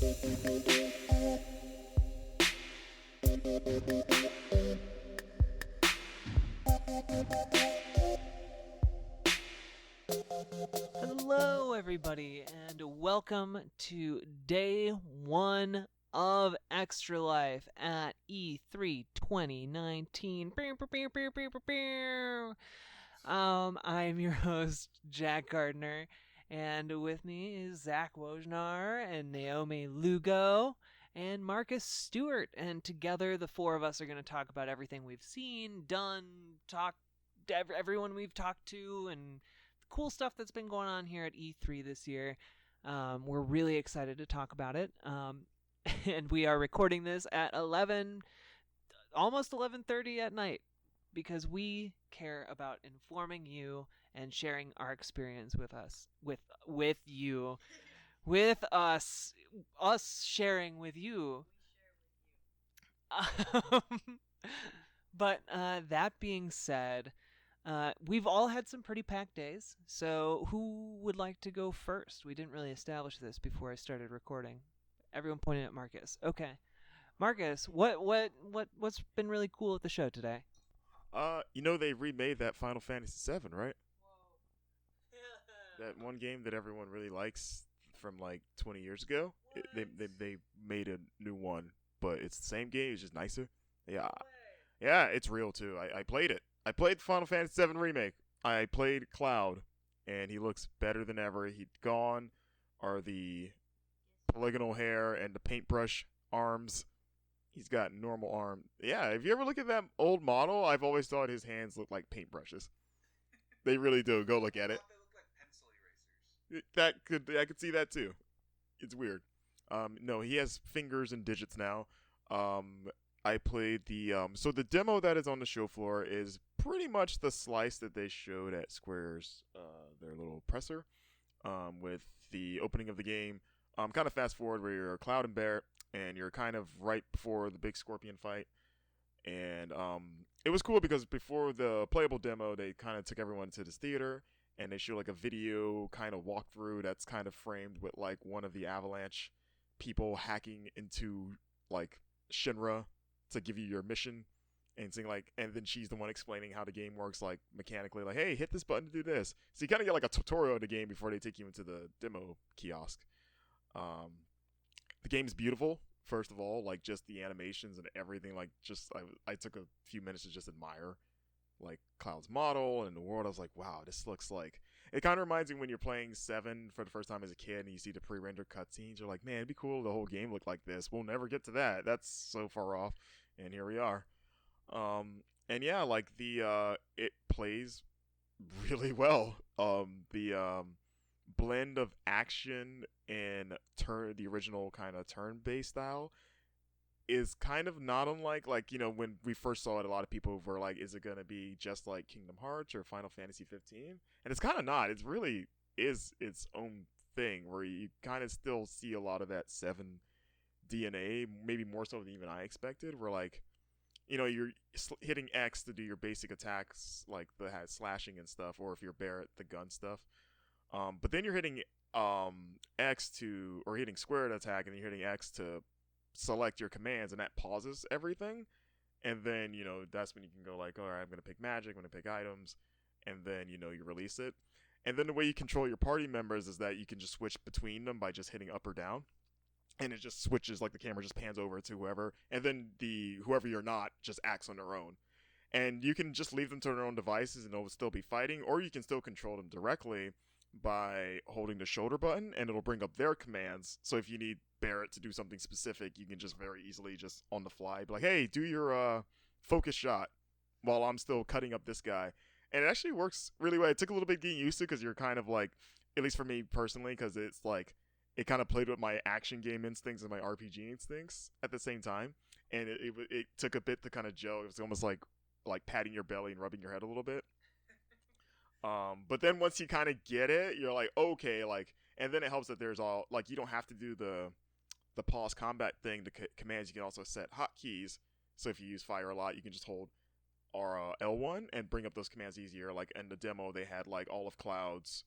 Hello, everybody, and welcome to day one of Extra Life at E3 2019. I'm your host, Jack Gardner, and with me is Zak Wojnar and Naomi Lugo and Marcus Stewart. And together, the four of us are going to talk about everything we've seen, done, talked to everyone we've talked to, and cool stuff that's been going on here at E3 this year. We're really excited to talk about it. And we are recording this at almost 11:30 at night because we care about informing you and sharing our experience with us, with you, with us sharing with you. But that being said, we've all had some pretty packed days, so who would like to go first? We didn't really establish this before I started recording. Everyone pointed at Marcus. Okay, Marcus, what's been really cool at the show today? They remade that Final Fantasy VII, right? That one game that everyone really likes from like 20 years ago. They made a new one, but it's the same game. It's just nicer. Yeah, yeah, it's real too. I played it. I played Final Fantasy VII Remake. I played Cloud, and he looks better than ever. Gone are the polygonal hair and the paintbrush arms. He's got normal arm. Yeah, if you ever look at that old model, I've always thought his hands look like paintbrushes. They really do. Go look at it. I could see that too. It's weird. No, he has fingers and digits now. I played so the demo that is on the show floor is pretty much the slice that they showed at Square's their little presser, with the opening of the game. Kind of fast forward where you're Cloud and Barret, and you're kind of right before the big scorpion fight. And it was cool because before the playable demo, they kind of took everyone to this theater, and they show like a video kind of walkthrough that's kind of framed with like one of the Avalanche people hacking into like Shinra to give you your mission, and saying like, and then she's the one explaining how the game works, like mechanically, like, hey, hit this button to do this. So you kind of get like a tutorial of the game before they take you into the demo kiosk. The game's beautiful. First of all, like just the animations and everything, like just I took a few minutes to just admire like Cloud's model and the world. I was like, wow, this looks like, it kind of reminds me when you're playing 7 for the first time as a kid and you see the pre-rendered cutscenes. You're like, man, it'd be cool if the whole game looked like this. We'll never get to that. That's so far off, and here we are. And yeah, like it plays really well. The blend of action and the original kind of turn-based style is kind of not unlike, like, when we first saw it, a lot of people were like, is it going to be just like Kingdom Hearts or Final Fantasy 15? And it's kind of not. It's really is its own thing where you kind of still see a lot of that 7 DNA, maybe more so than even I expected, where like, you're hitting X to do your basic attacks, like the slashing and stuff, or if you're Barret, the gun stuff. But then you're hitting X or hitting square to attack, and you're hitting X to select your commands, and that pauses everything. And then, that's when you can go like, all right, I'm going to pick magic, I'm going to pick items, and then, you release it. And then the way you control your party members is that you can just switch between them by just hitting up or down. And it just switches, like the camera just pans over to whoever, and then whoever you're not just acts on their own. And you can just leave them to their own devices and they'll still be fighting, or you can still control them directly by holding the shoulder button, and it'll bring up their commands. So if you need Barret to do something specific, you can just very easily just on the fly be like, hey, do your focus shot while I'm still cutting up this guy. And it actually works really well. It took a little bit getting used to, because you're kind of like, at least for me personally, because it's like, it kind of played with my action game instincts and my RPG instincts at the same time. And it took a bit to kind of gel. It was almost like patting your belly and rubbing your head a little bit. But then once you kind of get it, you're like, okay, like, and then it helps that there's all, like, you don't have to do the pause combat thing, the commands. You can also set hotkeys. So if you use fire a lot, you can just hold L1 and bring up those commands easier. Like in the demo, they had like all of Cloud's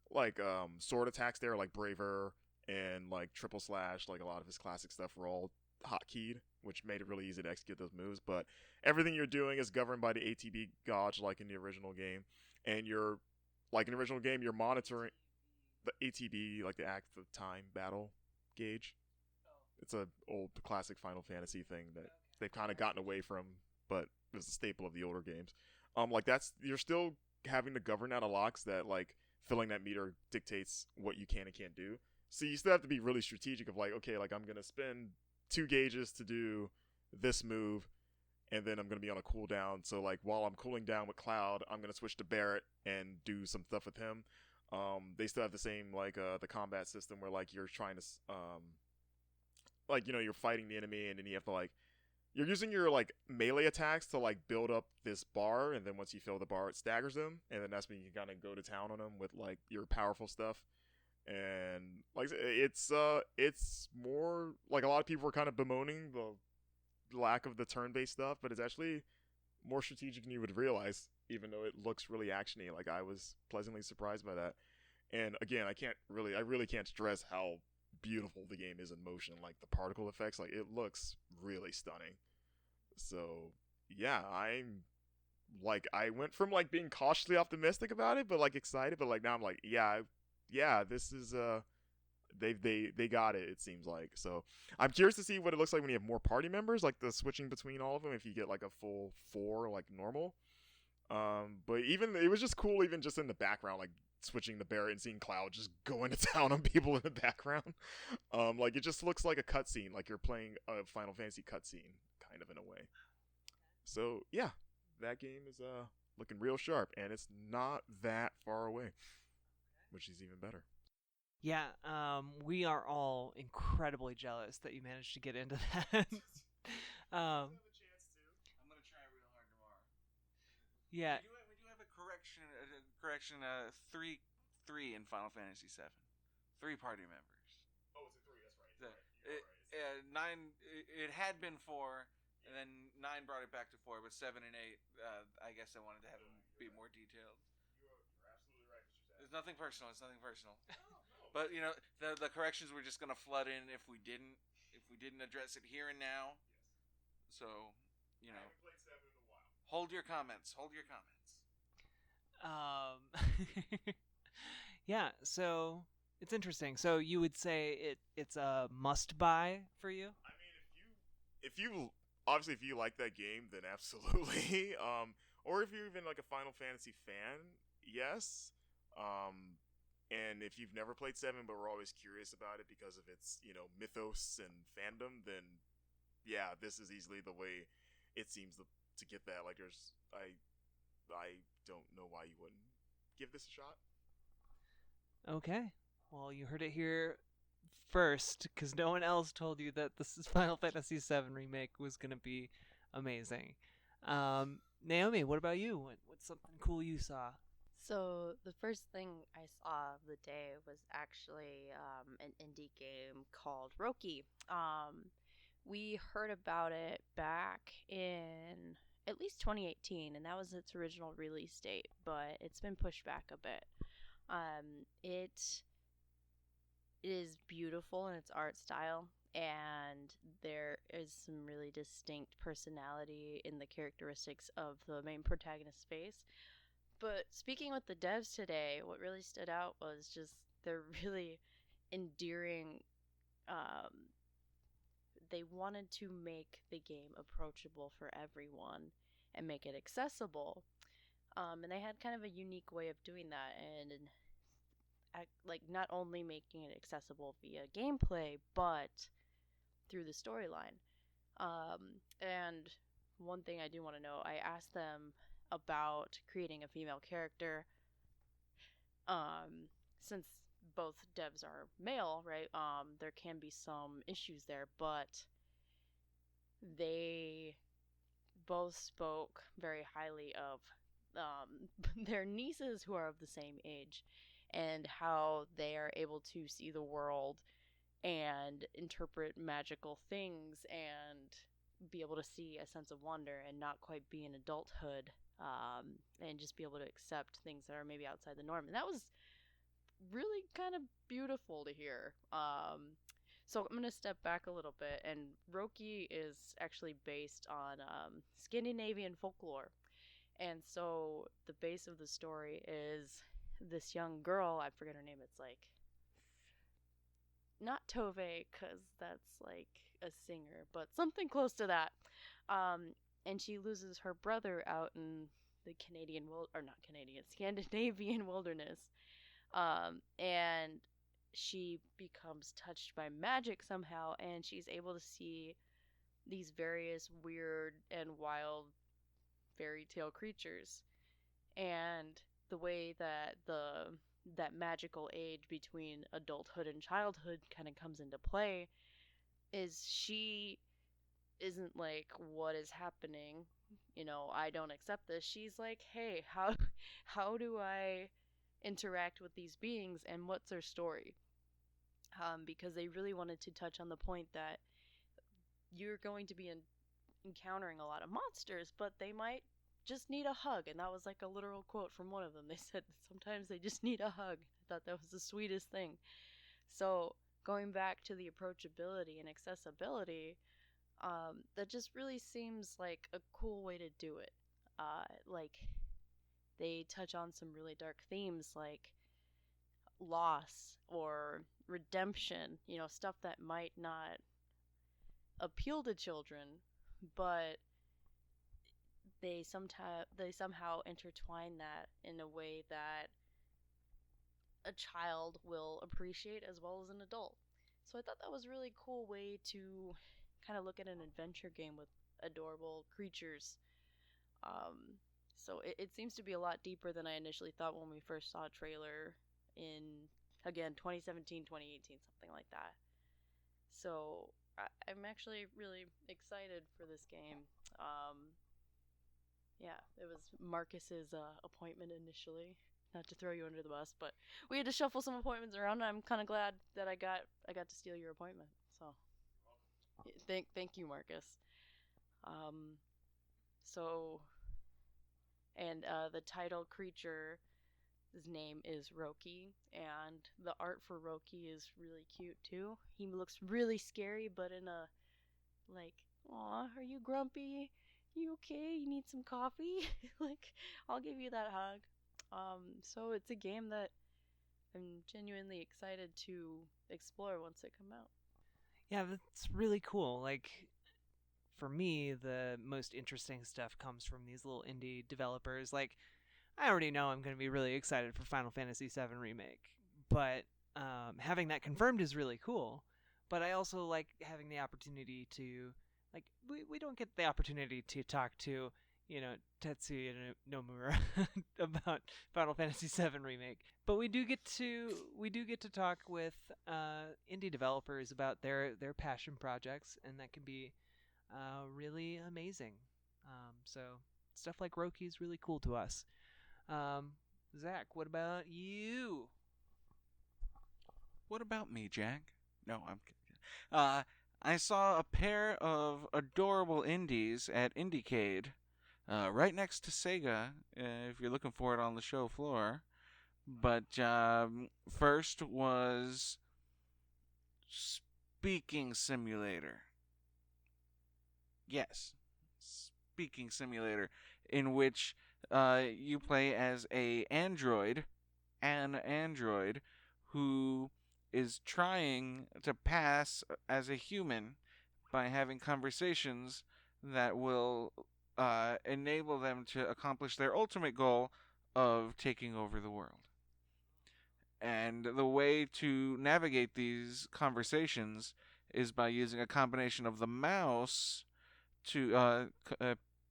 like sword attacks there, like Braver and like triple slash, like a lot of his classic stuff were all hotkeyed, which made it really easy to execute those moves. But everything you're doing is governed by the ATB gauge, like in the original game, and you're like in the original game, you're monitoring the ATB, like the active time battle gauge. It's a old classic Final Fantasy thing that they've kind of gotten away from, but it was a staple of the older games. Like that's you're still having to govern that a lot, that like filling that meter dictates what you can and can't do. So you still have to be really strategic of like, okay, like I'm gonna spend 2 gauges to do this move, and then I'm gonna be on a cooldown. So like while I'm cooling down with Cloud, I'm gonna switch to Barret and do some stuff with him. They still have the same like the combat system where like you're trying to like you're fighting the enemy, and then you have to like you're using your like melee attacks to like build up this bar, and then once you fill the bar, it staggers them, and then that's when you kind of go to town on them with like your powerful stuff. And like it's more like a lot of people were kind of bemoaning the lack of the turn-based stuff, but it's actually more strategic than you would realize, even though it looks really actiony. Like I was pleasantly surprised by that. And again, I really can't stress how beautiful the game is in motion. Like the particle effects, like it looks really stunning. So yeah, I went from like being cautiously optimistic about it, but like excited, but like now I'm like, yeah, this is they got it seems like. So I'm curious to see what it looks like when you have more party members, like the switching between all of them, if you get like a full 4 like normal. But even it was just cool, even just in the background, like switching the Barret and seeing Cloud just going to town on people in the background. Like it just looks like a cutscene, like you're playing a Final Fantasy cutscene, kind of in a way. So yeah, that game is looking real sharp, and it's not that far away, which is even better. Yeah, we are all incredibly jealous that you managed to get into that. um, I'm gonna try real hard tomorrow. yeah, We do have a correction. 3 in Final Fantasy VII. 3 party members. Oh, it's a 3. That's right. Nine. It had been 4, and then 9 brought it back to 4. But 7 and 8, I guess I wanted to have them be more detailed. You're absolutely right, Mr. Zach. It's nothing personal. But the corrections were just gonna flood in if we didn't address it here and now. Yes. So I haven't played 7 in a while. hold your comments. um, yeah. So it's interesting. So you would say it's a must buy for you? I mean, if you obviously if you like that game, then absolutely. Or if you're even like a Final Fantasy fan, yes. And if you've never played 7, but we're always curious about it because of its mythos and fandom, then yeah, this is easily the way it seems to get that. Like I don't know why you wouldn't give this a shot. Okay. Well, you heard it here first, because no one else told you that this Final Fantasy VII remake was gonna be amazing. Naomi, what about you? What's something cool you saw? So the first thing I saw of the day was actually an indie game called Roki. We heard about it back in at least 2018, and that was its original release date, but it's been pushed back a bit. It is beautiful in its art style, and there is some really distinct personality in the characteristics of the main protagonist's face. But speaking with the devs today, what really stood out was just their really endearing. They wanted to make the game approachable for everyone and make it accessible. And they had kind of a unique way of doing that, and like not only making it accessible via gameplay, but through the storyline. And one thing I do want to know, I asked them about creating a female character. Since both devs are male, right? There can be some issues there, but they both spoke very highly of their nieces who are of the same age and how they are able to see the world and interpret magical things and be able to see a sense of wonder and not quite be in adulthood, and just be able to accept things that are maybe outside the norm. And that was really kind of beautiful to hear. So I'm going to step back a little bit, and Roki is actually based on Scandinavian folklore. And so the base of the story is this young girl, I forget her name, it's like, not Tove, because that's like a singer, but something close to that. And she loses her brother out in the Scandinavian wilderness. And she becomes touched by magic somehow, and she's able to see these various weird and wild fairy tale creatures. And the way that that magical age between adulthood and childhood kind of comes into play is she isn't like, what is happening, I don't accept this. She's like, hey, how do I interact with these beings, and what's their story? Because they really wanted to touch on the point that you're going to be encountering a lot of monsters, but they might just need a hug. And that was like a literal quote from one of them. They said sometimes they just need a hug. I thought that was the sweetest thing. So going back to the approachability and accessibility, that just really seems like a cool way to do it. Like, they touch on some really dark themes like loss or redemption, stuff that might not appeal to children, but they somehow intertwine that in a way that a child will appreciate as well as an adult. So I thought that was a really cool way to kind of look at an adventure game with adorable creatures. So it seems to be a lot deeper than I initially thought when we first saw a trailer in, again, 2017, 2018, something like that. So I'm actually really excited for this game. Yeah, it was Marcus's appointment initially. Not to throw you under the bus, but we had to shuffle some appointments around. And I'm kind of glad that I got to steal your appointment. So, thank you, Marcus. So, and the title creature, his name is Roki, and the art for Roki is really cute too. He looks really scary, but in a like, aw, are you grumpy? You okay? You need some coffee? Like, I'll give you that hug. So it's a game that I'm genuinely excited to explore once it comes out. Yeah, that's really cool. Like, for me, the most interesting stuff comes from these little indie developers. Like, I already know I'm going to be really excited for Final Fantasy VII Remake, but having that confirmed is really cool. But I also like having the opportunity to, like, we don't get the opportunity to talk to, Tetsuya Nomura about Final Fantasy VII Remake. But we do get to talk with indie developers about their passion projects, and that can be really amazing. So stuff like Roki is really cool to us. Zach, what about you? What about me, Jack? No, I'm kidding. I saw a pair of adorable indies at Indiecade, right next to Sega, if you're looking for it on the show floor. But first was Speaking Simulator. Yes, Speaking Simulator, in which you play as an android who is trying to pass as a human by having conversations that will enable them to accomplish their ultimate goal of taking over the world. And the way to navigate these conversations is by using a combination of the mouse to a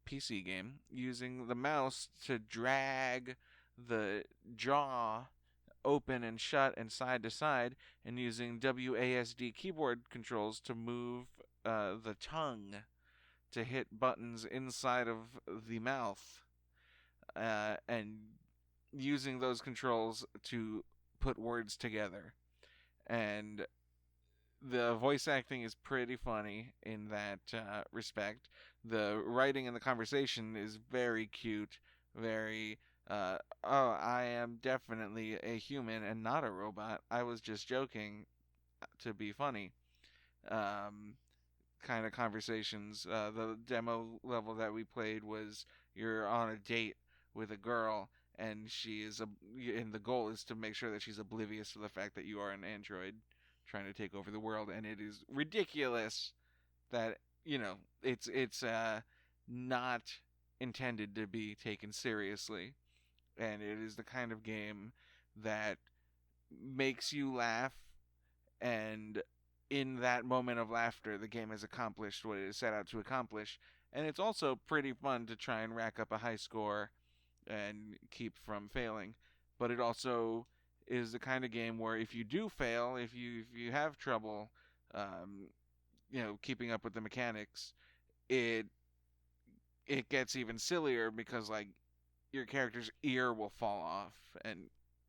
PC game, using the mouse to drag the jaw open and shut and side to side, and using WASD keyboard controls to move the tongue to hit buttons inside of the mouth, and using those controls to put words together. And the voice acting is pretty funny in that respect. The writing and the conversation is very cute, very I am definitely a human and not a robot. I was just joking to be funny. Um, kind of conversations. The demo level that we played was you're on a date with a girl, and and the goal is to make sure that she's oblivious to the fact that you are an android trying to take over the world, and it is ridiculous that it's not intended to be taken seriously, and it is the kind of game that makes you laugh, and in that moment of laughter the game has accomplished what it set out to accomplish. And it's also pretty fun to try and rack up a high score and keep from failing, but it also is the kind of game where if you do fail, if you have trouble um, keeping up with the mechanics, it it gets even sillier because like your character's ear will fall off,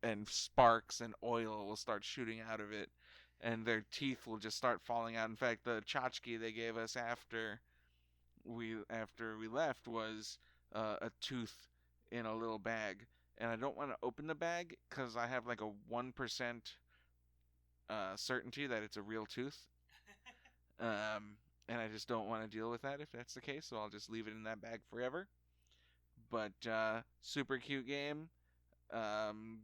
and sparks and oil will start shooting out of it, and their teeth will just start falling out. In fact, the tchotchke they gave us after we left was a tooth in a little bag, and I don't want to open the bag because I have like a 1% certainty that it's a real tooth. And I just don't want to deal with that if that's the case, so I'll just leave it in that bag forever. But super cute game. Um,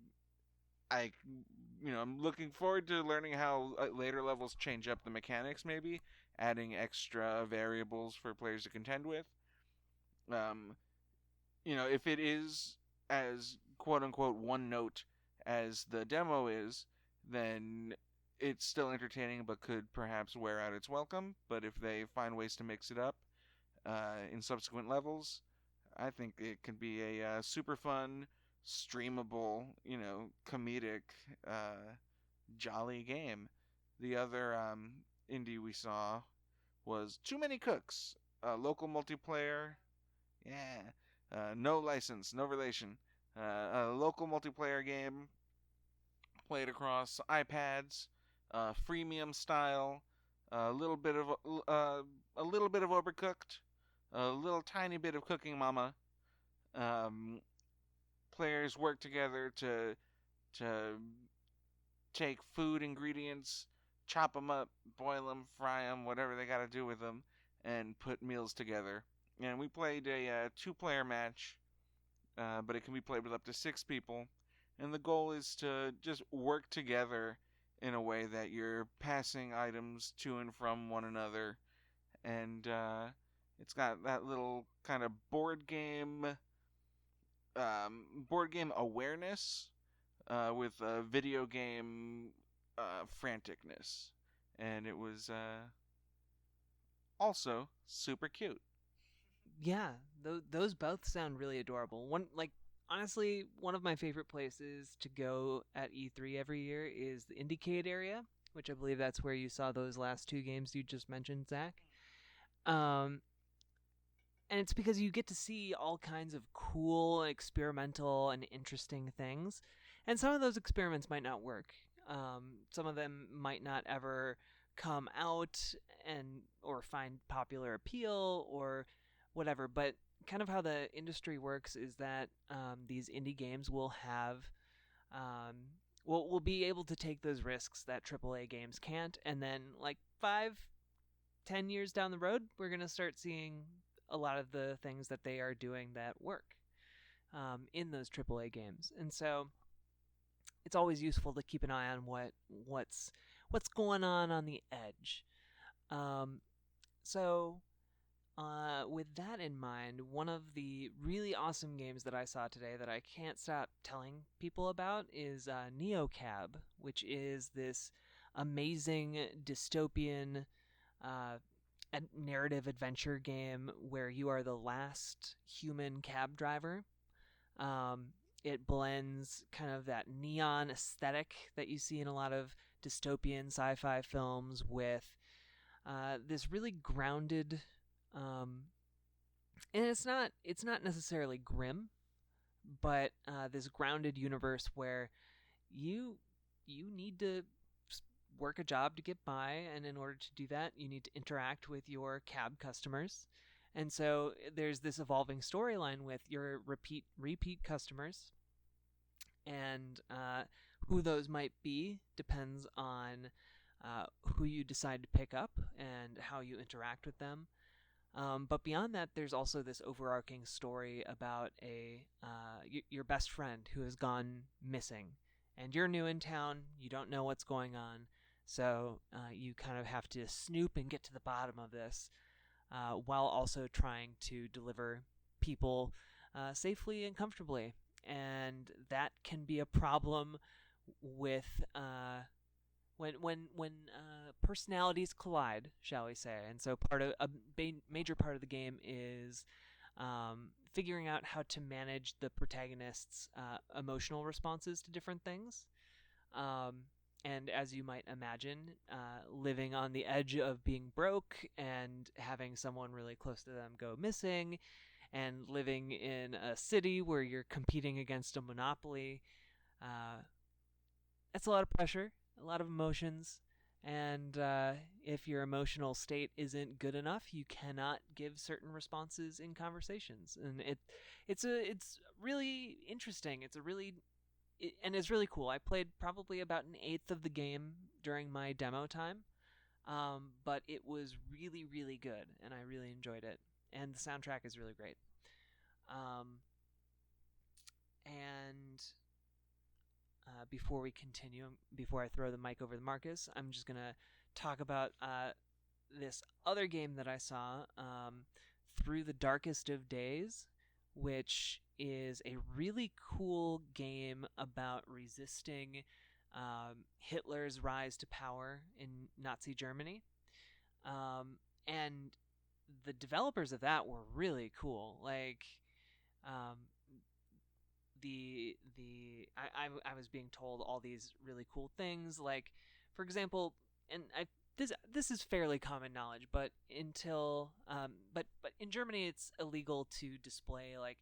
I'm looking forward to learning how later levels change up the mechanics, maybe adding extra variables for players to contend with. Um, if it is as quote unquote one note as the demo is, then it's still entertaining but could perhaps wear out its welcome. But if they find ways to mix it up in subsequent levels, I think it can be a super fun, streamable, comedic, jolly game. The other indie we saw was Too Many Cooks, a local multiplayer. Yeah, no license, no relation. A local multiplayer game played across iPads, freemium style, a little bit of a little bit of Overcooked, a little tiny bit of Cooking Mama. Um, Players work together to take food ingredients, chop them up, boil them, fry them, whatever they got to do with them, and put meals together. And we played a two-player match, but it can be played with up to 6 people. And the goal is to just work together in a way that you're passing items to and from one another. And it's got that little kind of board game awareness with video game franticness, and it was also super cute. Yeah, those both sound really adorable. Honestly, one of my favorite places to go at E3 every year is the Indiecade area, which I believe that's where you saw those last two games you just mentioned, Zach. Um, and it's because you get to see all kinds of cool, experimental, and interesting things. And some of those experiments might not work. Some of them might not ever come out or find popular appeal or whatever. But kind of how the industry works is that these indie games will have we'll be able to take those risks that AAA games can't, and then like 5-10 years down the road, we're gonna start seeing a lot of the things that they are doing that work in those AAA games. And so it's always useful to keep an eye on what's going on the edge. So with that in mind, one of the really awesome games that I saw today that I can't stop telling people about is NeoCab, which is this amazing dystopian narrative adventure game where you are the last human cab driver. It blends kind of that neon aesthetic that you see in a lot of dystopian sci-fi films with this really grounded, and it's not necessarily grim, but this grounded universe where you need to work a job to get by, and in order to do that, you need to interact with your cab customers, And so there's this evolving storyline with your repeat customers, and who those might be depends on who you decide to pick up and how you interact with them. But beyond that, there's also this overarching story about your best friend who has gone missing, and you're new in town. You don't know what's going on, so you kind of have to snoop and get to the bottom of this, while also trying to deliver people safely and comfortably. And that can be a problem with when personalities collide, shall we say. And so major part of the game is figuring out how to manage the protagonist's emotional responses to different things. And as you might imagine, living on the edge of being broke and having someone really close to them go missing, and living in a city where you're competing against a monopoly, that's a lot of pressure, a lot of emotions, and if your emotional state isn't good enough, you cannot give certain responses in conversations, and it's really interesting. It's really cool. I played probably about an eighth of the game during my demo time, but it was really, really good, and I really enjoyed it. And the soundtrack is really great. And before we continue, before I throw the mic over to Marcus, I'm just going to talk about this other game that I saw, Through the Darkest of Days, which is a really cool game about resisting Hitler's rise to power in Nazi Germany. And the developers of that were really cool. Like, I was being told all these really cool things. Like, for example, and this is fairly common knowledge, but but in Germany it's illegal to display like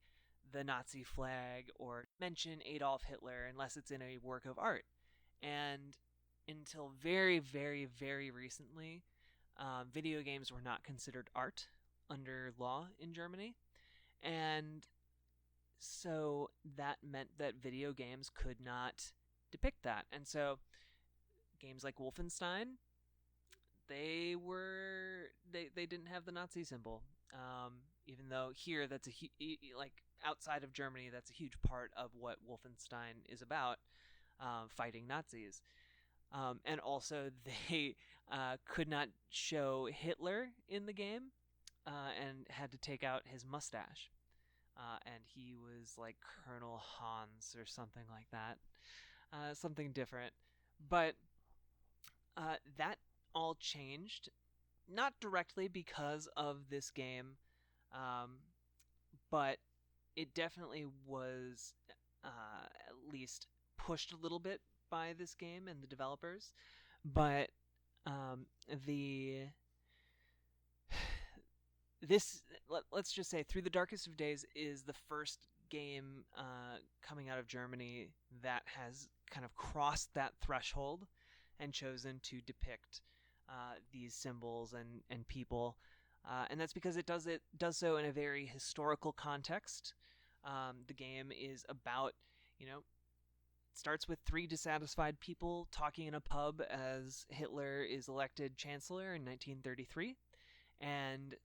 the Nazi flag or mention Adolf Hitler unless it's in a work of art. And until very, very, very recently, video games were not considered art under law in Germany. And so that meant that video games could not depict that. And so games like Wolfenstein, they didn't have the Nazi symbol. Even though here that's like outside of Germany, that's a huge part of what Wolfenstein is about, fighting Nazis. And also they could not show Hitler in the game, and had to take out his mustache. And he was like Colonel Hans or something like that. Something different. But that all changed, not directly because of this game, but it definitely was at least pushed a little bit by this game and the developers. But let's just say Through the Darkest of Days is the first game coming out of Germany that has kind of crossed that threshold and chosen to depict these symbols and people, and that's because it does so in a very historical context. The game is about, it starts with 3 dissatisfied people talking in a pub as Hitler is elected chancellor in 1933, and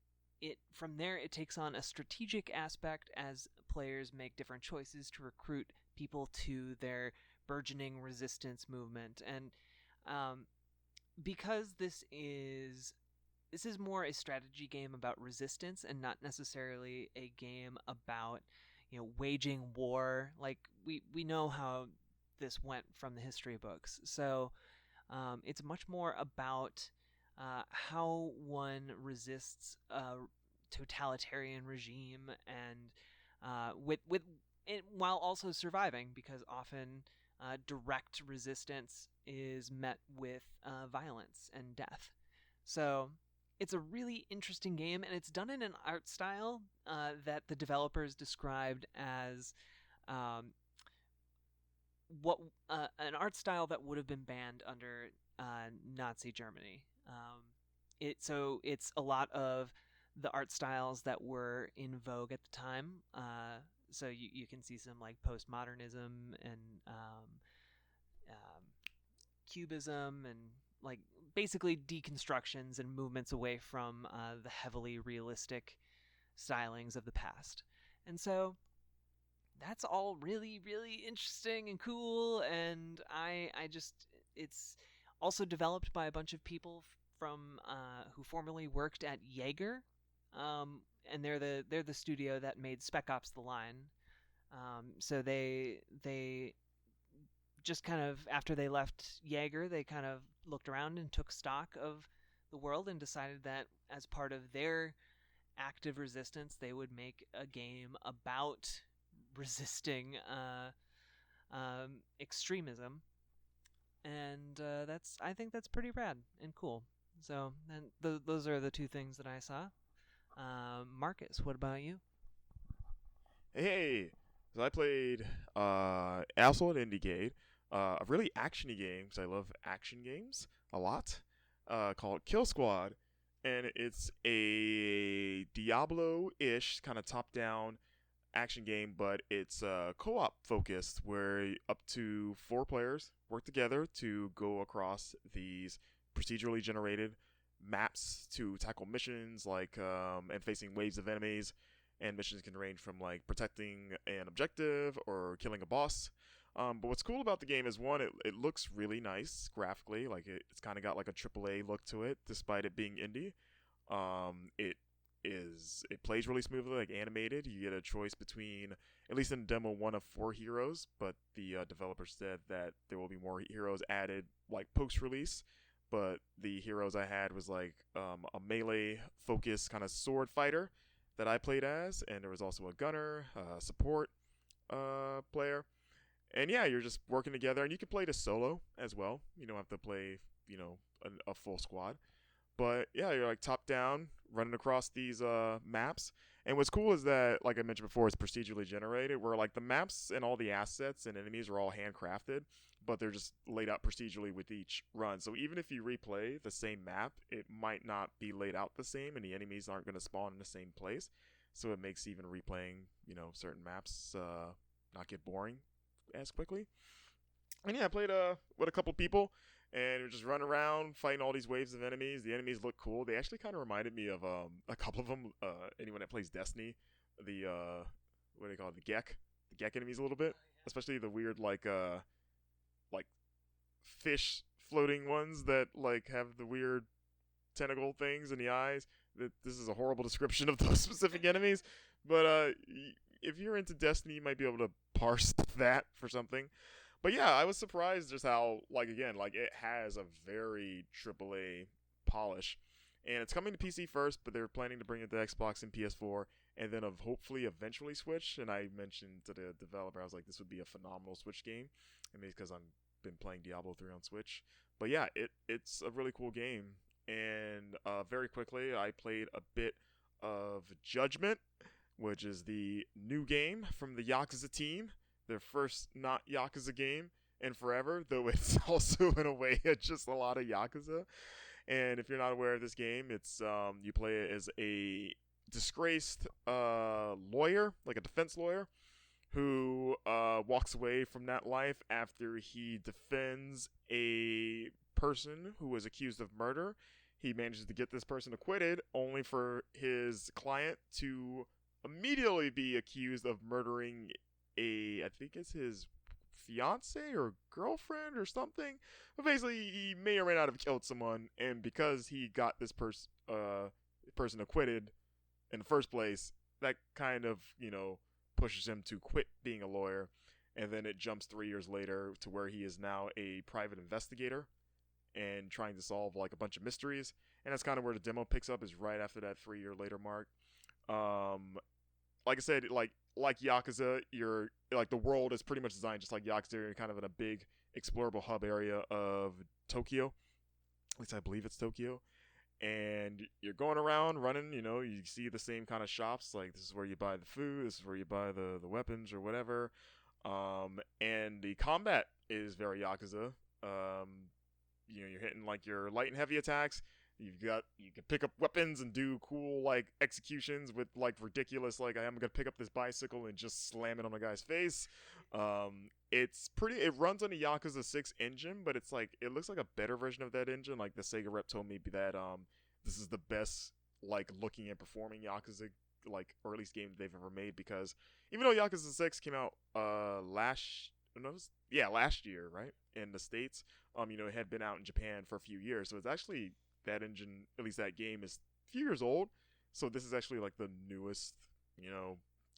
from there it takes on a strategic aspect as players make different choices to recruit people to their burgeoning resistance movement. And because this is more a strategy game about resistance and not necessarily a game about waging war, like we know how this went from the history books. So it's much more about how one resists a totalitarian regime, and while also surviving, because often direct resistance is met with violence and death. So it's a really interesting game, and it's done in an art style that the developers described as an art style that would have been banned under Nazi Germany. So it's a lot of the art styles that were in vogue at the time. So you can see some like postmodernism and um, cubism and like basically deconstructions and movements away from the heavily realistic stylings of the past. And so that's all really, really interesting and cool. And I just, it's also developed by a bunch of people from who formerly worked at Jaeger, and they're the studio that made Spec Ops: The Line. So they just kind of after they left Jaeger, they kind of looked around and took stock of the world and decided that as part of their active resistance, they would make a game about resisting extremism, and I think that's pretty rad and cool. So, and those are the two things that I saw. Marcus, what about you? Hey, so I played Asshole at IndieGate, a really actiony game because I love action games a lot, called Kill Squad, and it's a Diablo-ish kind of top-down action game, but it's co-op focused where up to 4 players work together to go across these procedurally generated maps to tackle missions like and facing waves of enemies, and missions can range from like protecting an objective or killing a boss. But what's cool about the game is one, it looks really nice graphically, like it's kind of got like a AAA look to it despite it being indie. It plays really smoothly, like animated. You get a choice between, at least in demo, 1 of 4 heroes, but the developer said that there will be more heroes added like post-release. But the heroes I had was like a melee focused kind of sword fighter that I played as, and there was also a gunner, support player. And yeah, you're just working together, and you can play this solo as well. You don't have to play, a full squad. But yeah, you're like top down, running across these maps. And what's cool is that, like I mentioned before, it's procedurally generated, where like the maps and all the assets and enemies are all handcrafted, but they're just laid out procedurally with each run. So even if you replay the same map, it might not be laid out the same, and the enemies aren't going to spawn in the same place. So it makes even replaying, certain maps not get boring as quickly. And yeah, I played with a couple people, and we just run around fighting all these waves of enemies. The enemies look cool. They actually kind of reminded me of a couple of them. Anyone that plays Destiny, the what do they call it? The Gek enemies a little bit, especially the weird like fish floating ones that like have the weird tentacle things in the eyes. This is a horrible description of those specific enemies, but if you're into Destiny, you might be able to parse that for something. But yeah, I was surprised just how, it has a very AAA polish. And it's coming to PC first, but they're planning to bring it to Xbox and PS4, and then hopefully eventually Switch. And I mentioned to the developer, I was like, this would be a phenomenal Switch game. I mean, because I've been playing Diablo 3 on Switch. But yeah, it's a really cool game. And very quickly, I played a bit of Judgment, which is the new game from the Yakuza team. Their first not Yakuza game in forever, though it's also in a way just a lot of Yakuza. And if you're not aware of this game, it's you play it as a disgraced lawyer, like a defense lawyer, who walks away from that life after he defends a person who was accused of murder. He manages to get this person acquitted, only for his client to immediately be accused of murdering I think it's his fiance or girlfriend or something. But basically, he may or may not have killed someone, and because he got this person acquitted in the first place, that kind of, pushes him to quit being a lawyer. And then it jumps 3 years later to where he is now a private investigator and trying to solve like a bunch of mysteries. And that's kind of where the demo picks up, is right after that 3 year later mark. Like I said, like Yakuza, you're like, the world is pretty much designed just like Yakuza. You're kind of in a big explorable hub area of Tokyo. At least I believe it's Tokyo. And you're going around running, you see the same kind of shops. Like, this is where you buy the food, this is where you buy the weapons or whatever. And the combat is very Yakuza. You're hitting like your light and heavy attacks, You can pick up weapons and do cool like executions with like ridiculous like I'm gonna pick up this bicycle and just slam it on a guy's face. It's pretty. It runs on a Yakuza 6 engine, but it's like it looks like a better version of that engine. Like the Sega rep told me that this is the best like looking and performing Yakuza like or at least game they've ever made, because even though Yakuza 6 came out last year, right, in the States, it had been out in Japan for a few years, so it's actually that engine, at least that game, is a few years old. So this is actually like the newest,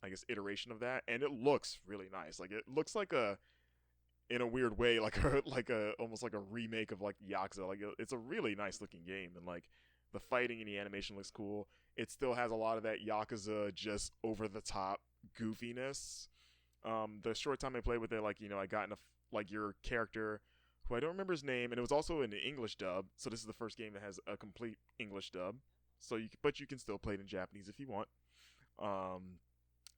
I guess iteration of that, and it looks really nice. Like it looks like in a weird way, like a almost like a remake of like Yakuza. Like it's a really nice looking game, and like the fighting and the animation looks cool. It still has a lot of that Yakuza just over the top goofiness. The short time I played with it, like I got in like your character, who I don't remember his name, and it was also in the English dub. So this is the first game that has a complete English dub. So but you can still play it in Japanese if you want.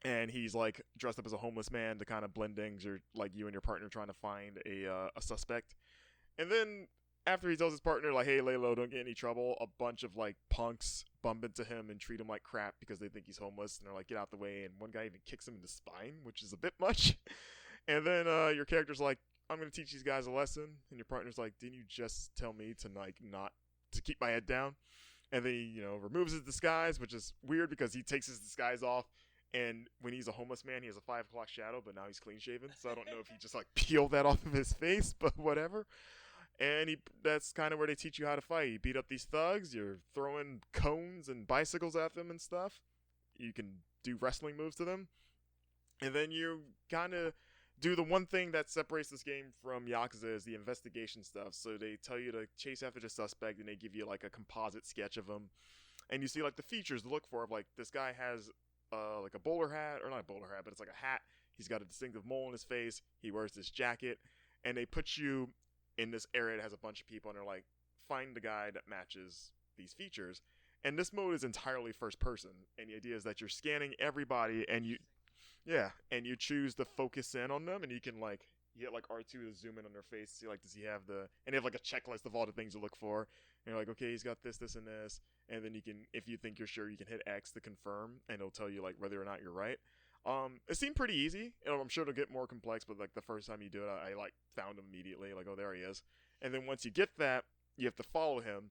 And he's like dressed up as a homeless man to kind of blend things, or like you and your partner trying to find a suspect. And then after he tells his partner like, "Hey, lay low, don't get in any trouble," a bunch of like punks bump into him and treat him like crap because they think he's homeless, and they're like, "Get out the way!" And one guy even kicks him in the spine, which is a bit much. And then your character's like, "I'm gonna teach these guys a lesson," and your partner's like, "Didn't you just tell me to like not to keep my head down?" And then he removes his disguise, which is weird because he takes his disguise off. And when he's a homeless man, he has a 5 o'clock shadow, but now he's clean shaven. So I don't know if he just like peeled that off of his face, but whatever. And that's kind of where they teach you how to fight. You beat up these thugs, you're throwing cones and bicycles at them and stuff. You can do wrestling moves to them. And then you kind of do the one thing that separates this game from Yakuza is the investigation stuff. So they tell you to chase after the suspect, and they give you like a composite sketch of him. And you see like the features to look for. Like this guy has like a bowler hat, or not a bowler hat, but it's like a hat. He's got a distinctive mole in his face. He wears this jacket, and they put you in this area that has a bunch of people, and they're like, find the guy that matches these features. And this mode is entirely first person, and the idea is that you're scanning everybody, and you choose to focus in on them, and you can like you hit like R2 to zoom in on their face, see like does he have and they have like a checklist of all the things to look for, and you're like, okay, he's got this, this, and this. And then you can, if you think you're sure, you can hit X to confirm, and it'll tell you like whether or not you're right. It seemed pretty easy. I'm sure it'll get more complex, but like the first time you do it, I like found him immediately. Like, oh, there he is. And then once you get that, you have to follow him.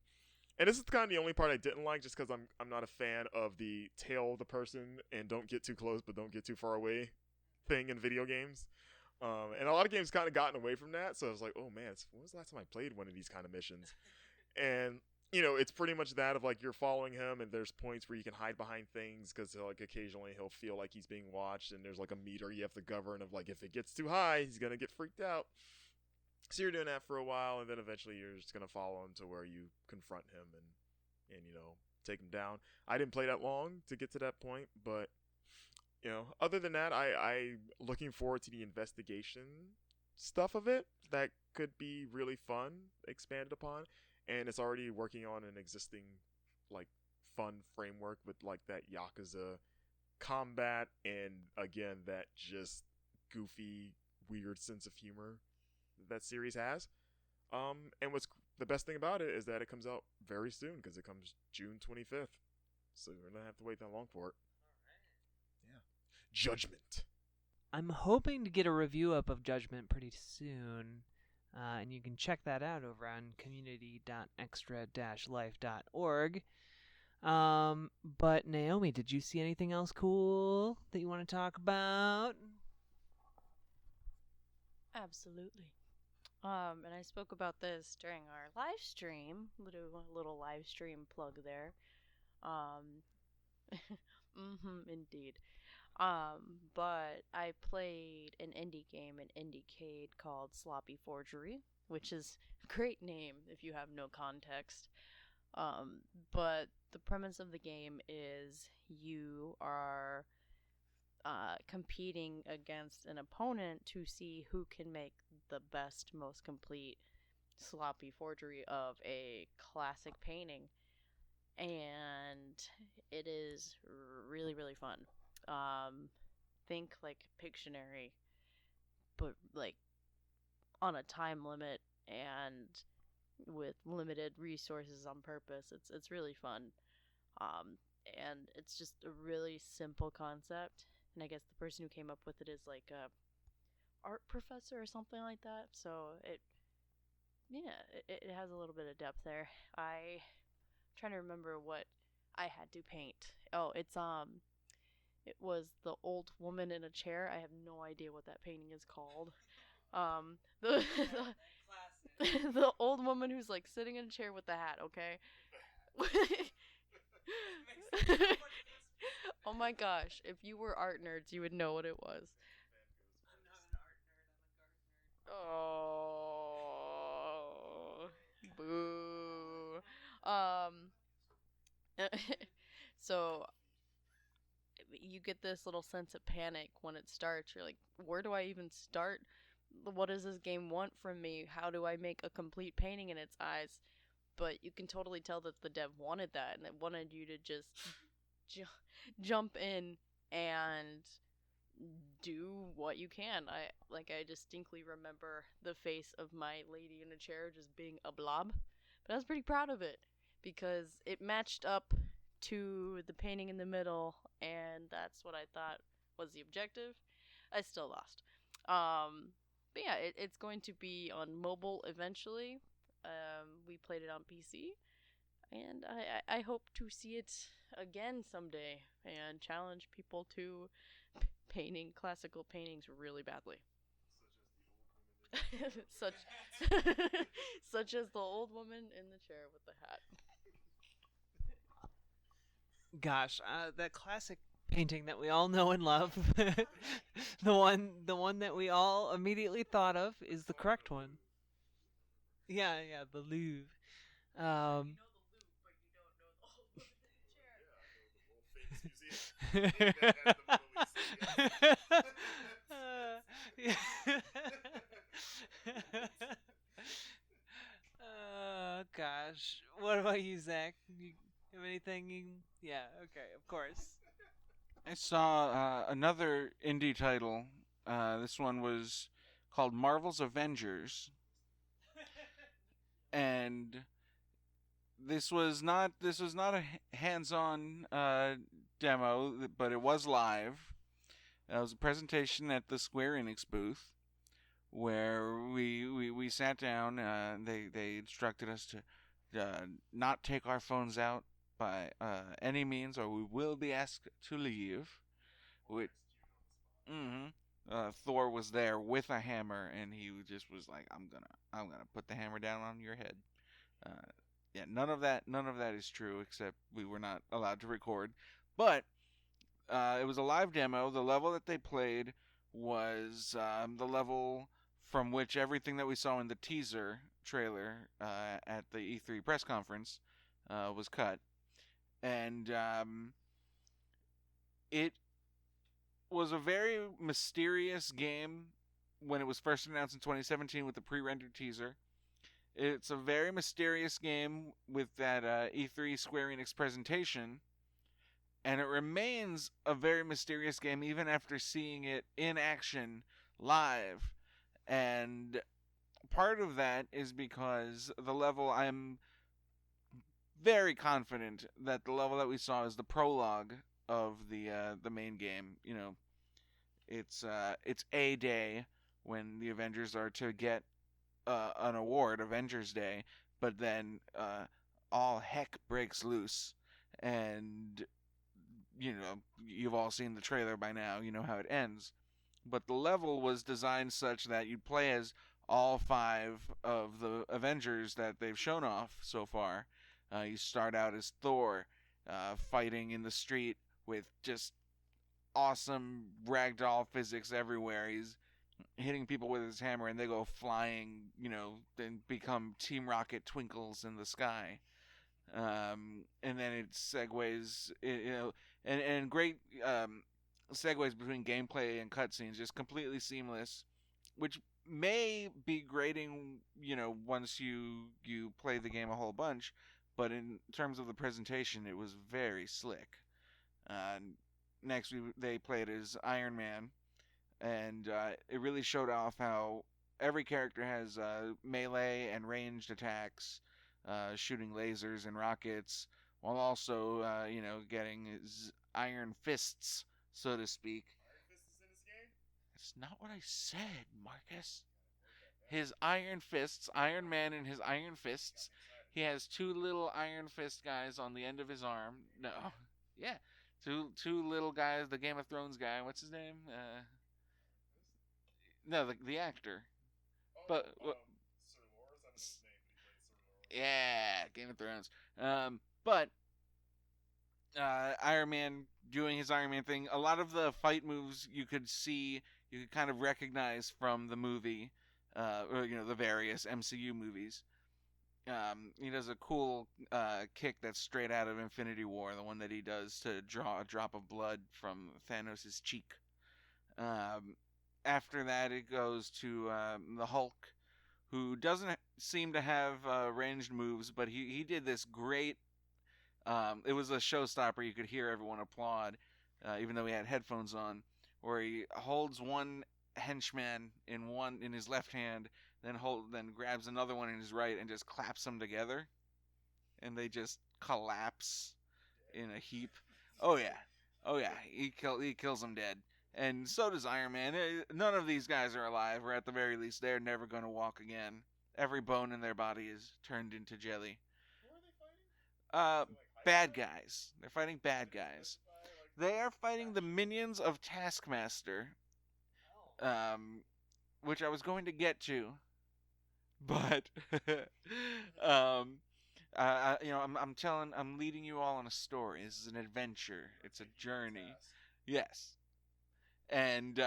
And this is kind of the only part I didn't like, just because I'm not a fan of the tail the person and don't get too close, but don't get too far away thing in video games. And a lot of games kind of gotten away from that. So I was like, oh man, when was the last time I played one of these kind of missions? And it's pretty much that of like you're following him, and there's points where you can hide behind things because like occasionally he'll feel like he's being watched, and there's like a meter you have to govern of like if it gets too high, he's gonna get freaked out. So you're doing that for a while, and then eventually you're just gonna follow him to where you confront him and take him down. I didn't play that long to get to that point, but other than that, I looking forward to the investigation stuff of it. That could be really fun, expanded upon. And it's already working on an existing, like, fun framework with, like, that Yakuza combat and, again, that just goofy, weird sense of humor that series has. And what's the best thing about it is that it comes out very soon, because it comes June 25th. So we're going to have to wait that long for it. Yeah. Judgment. I'm hoping to get a review up of Judgment pretty soon. And you can check that out over on community.extra-life.org. But Naomi, did you see anything else cool that you want to talk about? Absolutely. And I spoke about this during our live stream. Little live stream plug there. Indeed. But I played an indie game, an indiecade called Sloppy Forgery, which is a great name if you have no context. But the premise of the game is you are competing against an opponent to see who can make the best, most complete sloppy forgery of a classic painting. And it is really, really fun. Think like Pictionary, but like on a time limit, and with limited resources on purpose. It's really fun, and it's just a really simple concept. And I guess the person who came up with it is like a art professor or something like that. So it has a little bit of depth there. I trying to remember what I had to paint. Oh, it was the old woman in a chair. I have no idea what that painting is called. The the old woman who's like sitting in a chair with the hat. Okay. Oh my gosh! If you were art nerds, you would know what it was. Oh, boo. Um, so you get this little sense of panic when it starts. You're like, where do I even start? What does this game want from me? How do I make a complete painting in its eyes? But you can totally tell that the dev wanted that, and it wanted you to just ju- jump in and do what you can. I distinctly remember the face of my lady in a chair just being a blob, but I was pretty proud of it because it matched up to the painting in the middle, and that's what I thought was the objective. I still lost. But yeah, it's going to be on mobile eventually. We played it on PC, and I hope to see it again someday and challenge people to painting classical paintings really badly. such such as the old woman in the chair with the hat. Gosh, that classic painting that we all know and love, the one that we all immediately thought of is the correct one. Yeah, yeah, the Louvre. Um, yeah. Oh gosh, what about you, Zach? You have anything? Yeah, okay, of course. I saw another indie title. This one was called Marvel's Avengers, and this was not a hands-on demo, but it was live. It was a presentation at the Square Enix booth where we sat down. They instructed us to not take our phones out by any means, or we will be asked to leave. Which, Thor was there with a hammer, and he just was like, I'm gonna put the hammer down on your head." Uh, yeah, none of that is true, except we were not allowed to record. But it was a live demo. The level that they played was the level from which everything that we saw in the teaser trailer at the E3 press conference was cut, and it was a very mysterious game when it was first announced in 2017 with the pre-rendered teaser. It's a very mysterious game with that E3 Square Enix presentation, and it remains a very mysterious game even after seeing it in action live. And part of that is because the level, I'm very confident that the level that we saw is the prologue of the main game. It's A Day when the Avengers are to get an award, Avengers Day, but then all heck breaks loose, and you've all seen the trailer by now. You know how it ends. But the level was designed such that you'd play as all five of the Avengers that they've shown off so far. You start out as Thor, fighting in the street with just awesome ragdoll physics everywhere. He's hitting people with his hammer, and they go flying, then become Team Rocket twinkles in the sky. And then it segues, and great segues between gameplay and cutscenes, just completely seamless, which may be grating, once you play the game a whole bunch, but in terms of the presentation, it was very slick. Next, they played as Iron Man, and it really showed off how every character has melee and ranged attacks, shooting lasers and rockets, while also getting iron fists, so to speak. That's not what I said, Marcus. His iron fists, Iron Man and his iron fists. He has two little iron fist guys on the end of his arm. No, yeah, two little guys. The Game of Thrones guy. What's his name? No, the actor. But yeah, Game of Thrones. But Iron Man doing his Iron Man thing. A lot of the fight moves you could kind of recognize from the movie, or the various MCU movies. He does a cool kick that's straight out of Infinity War, the one that he does to draw a drop of blood from Thanos' cheek. After that, it goes to the Hulk, who doesn't seem to have ranged moves, but he did this great. It was a showstopper. You could hear everyone applaud, even though he had headphones on, where he holds one henchman in his left hand, then grabs another one in his right and just claps them together, and they just collapse in a heap. Oh yeah, he kills them dead. And so does Iron Man. None of these guys are alive, or at the very least, they're never going to walk again. Every bone in their body is turned into jelly. Who are they fighting? Bad guys. They're fighting bad guys. They are fighting the minions of Taskmaster, which I was going to get to, but I'm leading you all on a story. This is an adventure. It's a journey. Yes. And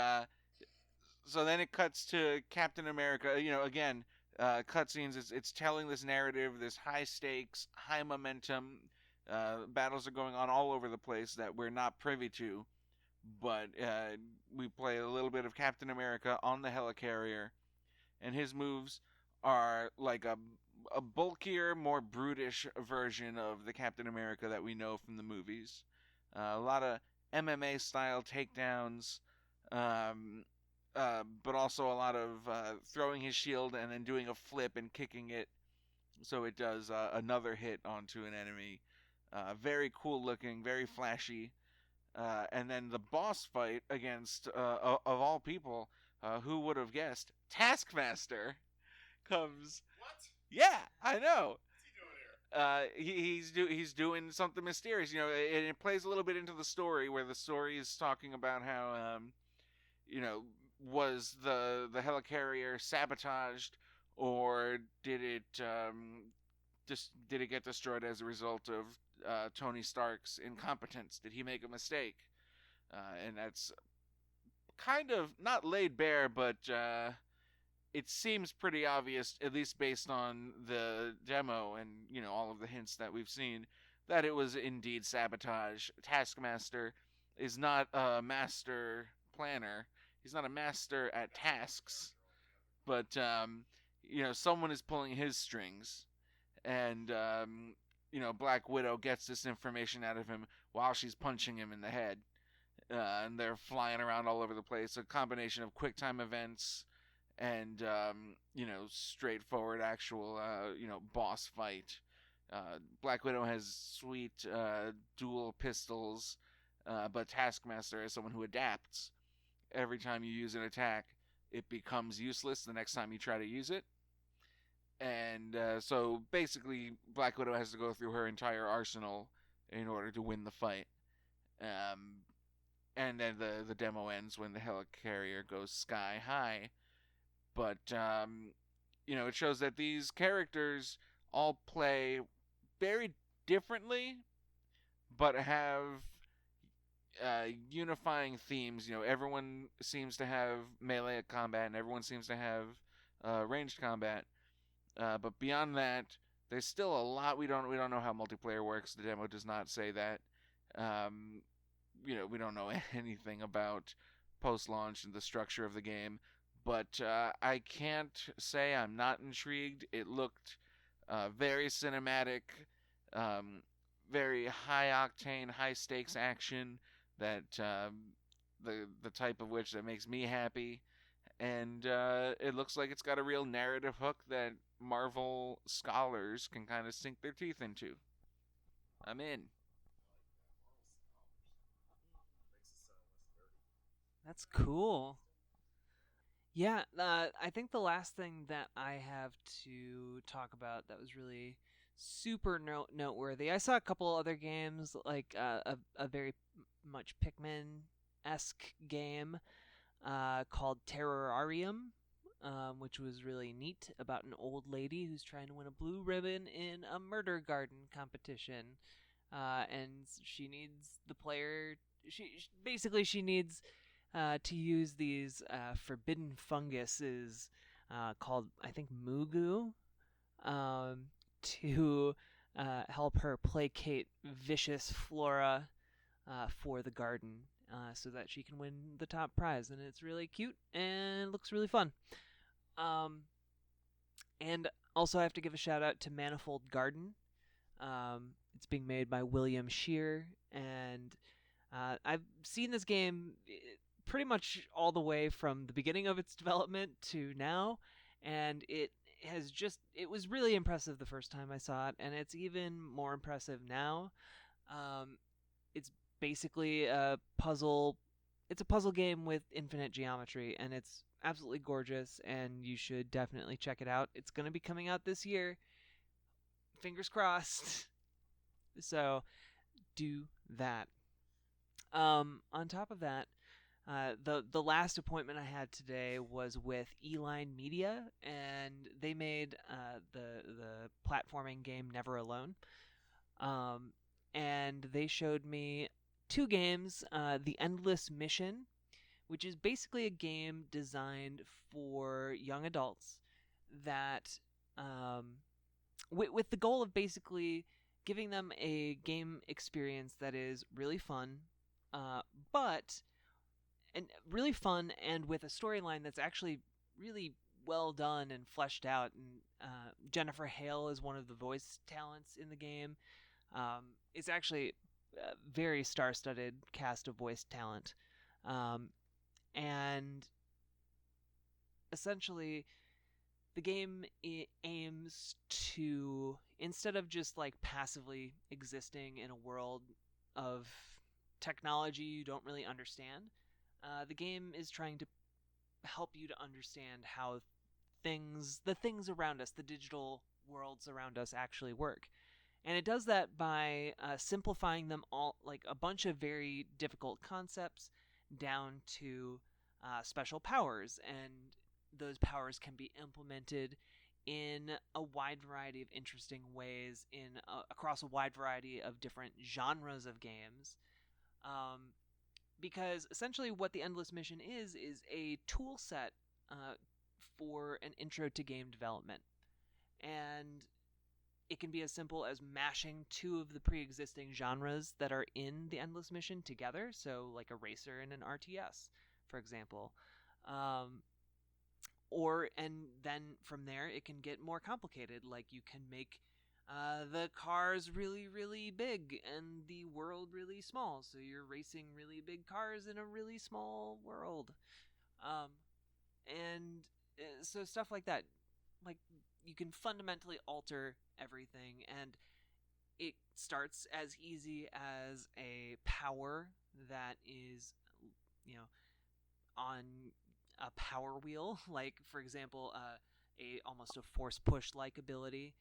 so then it cuts to Captain America. Again, cutscenes. It's telling this narrative, this high stakes, high momentum. Battles are going on all over the place that we're not privy to, but we play a little bit of Captain America on the helicarrier, and his moves are like a bulkier, more brutish version of the Captain America that we know from the movies. A lot of MMA style takedowns, but also a lot of throwing his shield and then doing a flip and kicking it so it does another hit onto an enemy. Very cool looking, very flashy. And then the boss fight against, of all people, who would have guessed, Taskmaster comes. What? Yeah, I know. What's he doing here? He's doing something mysterious, and it plays a little bit into the story, where the story is talking about how, was the helicarrier sabotaged, or did it get destroyed as a result of Tony Stark's incompetence? Did he make a mistake? And that's kind of not laid bare, but it seems pretty obvious, at least based on the demo and all of the hints that we've seen, that it was indeed sabotage. Taskmaster is not a master planner. He's not a master at tasks, but someone is pulling his strings, and Black Widow gets this information out of him while she's punching him in the head, and they're flying around all over the place. A combination of quick time events and straightforward actual boss fight. Black Widow has sweet dual pistols, but Taskmaster is someone who adapts. Every time you use an attack, it becomes useless the next time you try to use it. And so basically, Black Widow has to go through her entire arsenal in order to win the fight. And then the demo ends when the helicarrier goes sky high. But, it shows that these characters all play very differently, but have unifying themes. Everyone seems to have melee combat, and everyone seems to have ranged combat. But beyond that, there's still a lot we don't know how multiplayer works. The demo does not say that. We don't know anything about post-launch and the structure of the game. But I can't say I'm not intrigued. It looked very cinematic, very high-octane, high-stakes action that the type of which that makes me happy. And it looks like it's got a real narrative hook that Marvel scholars can kind of sink their teeth into. I'm in. That's cool. Yeah, I think the last thing that I have to talk about that was really super noteworthy. I saw a couple other games, like a very much Pikmin esque game called Terrarium, which was really neat, about an old lady who's trying to win a blue ribbon in a murder garden competition. And she needs the player. Basically she needs to use these forbidden funguses called, I think, Mugu, um, to help her placate vicious flora for the garden, so that she can win the top prize. And it's really cute and looks really fun. And also, I have to give a shout out to Manifold Garden. It's being made by William Shear, and I've seen this game pretty much all the way from the beginning of its development to now, and it was really impressive the first time I saw it, and it's even more impressive now. It's basically a puzzle. It's a puzzle game with infinite geometry, and it's absolutely gorgeous, and you should definitely check it out. It's going to be coming out this year. Fingers crossed. So do that. On top of that, the last appointment I had today was with Eline Media, and they made the platforming game Never Alone. And they showed me two games, The Endless Mission, which is basically a game designed for young adults that, with the goal of basically giving them a game experience that is really fun, but and really fun, and with a storyline that's actually really well done and fleshed out. And Jennifer Hale is one of the voice talents in the game. It's actually a very star-studded cast of voice talent, and essentially the game aims to, instead of just like passively existing in a world of technology you don't really understand, the game is trying to help you to understand how the things around us, the digital worlds around us, actually work. And it does that by simplifying them all, like a bunch of very difficult concepts, down to special powers. And those powers can be implemented in a wide variety of interesting ways across a wide variety of different genres of games. Because essentially what the Endless Mission is a tool set for an intro to game development. And it can be as simple as mashing two of the pre-existing genres that are in the Endless Mission together, so like a racer and an RTS, for example. And then from there it can get more complicated, like you can make the cars really, really big and the world really small, so you're racing really big cars in a really small world. And so stuff like that. Like, you can fundamentally alter everything, and it starts as easy as a power that is, on a power wheel, like, for example, almost a force push like ability.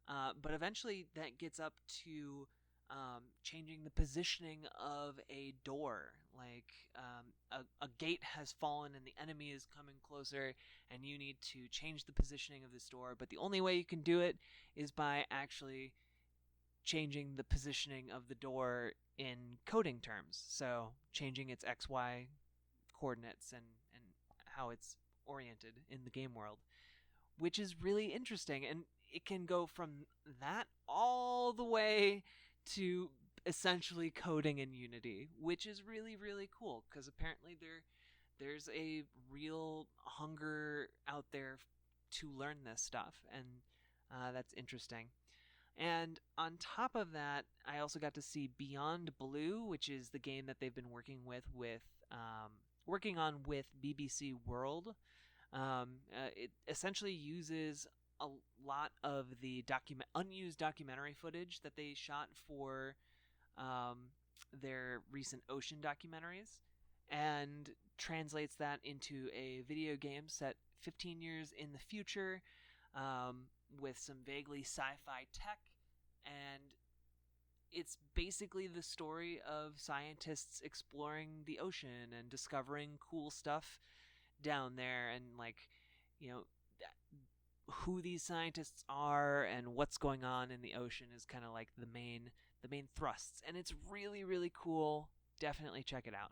But eventually that gets up to changing the positioning of a door. Like, a gate has fallen and the enemy is coming closer, and you need to change the positioning of this door. But the only way you can do it is by actually changing the positioning of the door in coding terms. So changing its XY coordinates and how it's oriented in the game world, which is really interesting. And it can go from that all the way to essentially coding in Unity, which is really, really cool, because apparently there's a real hunger out there to learn this stuff, and that's interesting. And on top of that, I also got to see Beyond Blue, which is the game that they've been working on with BBC World. It essentially uses a lot of the unused documentary footage that they shot for their recent ocean documentaries and translates that into a video game set 15 years in the future, with some vaguely sci-fi tech, and it's basically the story of scientists exploring the ocean and discovering cool stuff down there, and who these scientists are and what's going on in the ocean is kind of like the main thrusts, and it's really, really cool. Definitely check it out.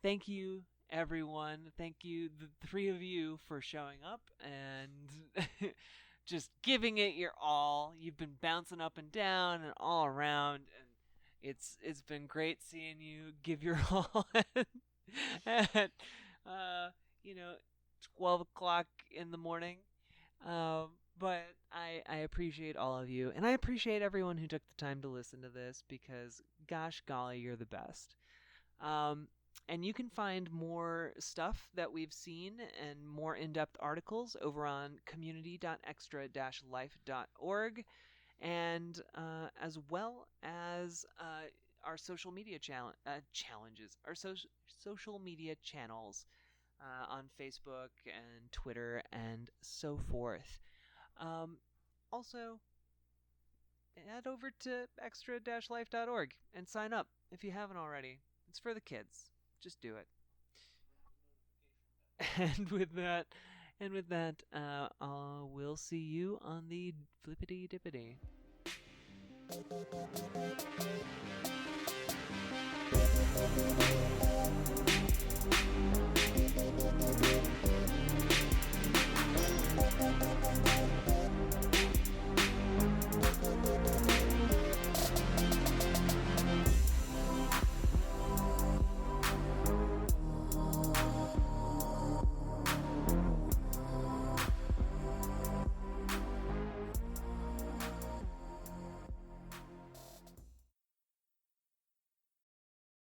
Thank you, everyone. Thank you, the three of you, for showing up and just giving it your all. You've been bouncing up and down and all around, and it's been great seeing you give your all at 12 o'clock in the morning. But I appreciate all of you, and I appreciate everyone who took the time to listen to this, because gosh golly, you're the best. And you can find more stuff that we've seen and more in-depth articles over on community.extra-life.org, and as well as our social media challenges, our social media channels on Facebook and Twitter and so forth. Also, head over to extra-life.org and sign up if you haven't already. It's for the kids. Just do it. And with that, we'll see you on the flippity dippity.